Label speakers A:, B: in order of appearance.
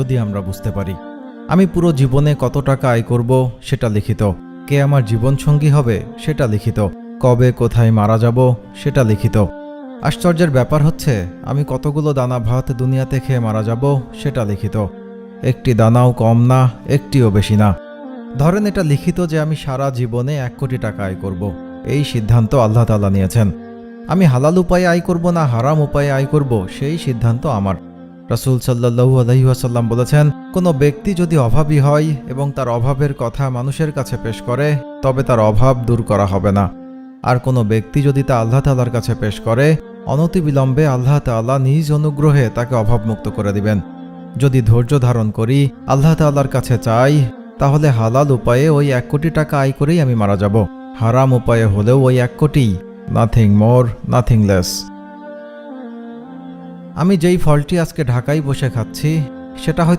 A: যদি আমরা বুঝতে পারি। আমি পুরো জীবনে কত টাকা আয় করব সেটা লিখিত, কে আমার জীবনসঙ্গী হবে সেটা লিখিত, কবে কোথায় মারা যাব সেটা লিখিত। আশ্চর্যের ব্যাপার হচ্ছে আমি কতগুলো দানা ভাত দুনিয়াতে খেয়ে মারা যাব সেটা লিখিত। একটি দানাও কম না, একটিও বেশি না। ধরেন এটা লিখিত যে আমি সারা জীবনে 1 কোটি টাকা আয় করব। এই সিদ্ধান্ত আল্লাহ তাআলা নিয়েছেন। আমি হালাল উপায়ে আয় করব না হারাম উপায়ে আয় করব সেই সিদ্ধান্ত আমার। রাসূল সাল্লাল্লাহু আলাইহি ওয়াসাল্লাম বলেছেন, কোনো ব্যক্তি যদি অভাবী হয় এবং তার অভাবের কথা মানুষের কাছে পেশ করে, তবে তার অভাব দূর করা হবে না। আর কোনো ব্যক্তি যদি তা আল্লাহ তাআলার কাছে পেশ করে, অনতিবিলম্বে আল্লাহ তাআলা নিজ অনুগ্রহে তাকে অভাবমুক্ত করে দিবেন। যদি ধৈর্য ধারণ করি, আল্লাহ তাআলার কাছে চাই, তাহলে হালাল উপায়ে ওই 1 কোটি টাকা আয় করেই আমি মারা যাব। হারাম উপায়ে হলেও ওই 1 কোটি, নাথিং মোর নাথিং লেস। আমি যেই ফলটি আজকে ঢাকায় বসে খাচ্ছি সেটা হয়তো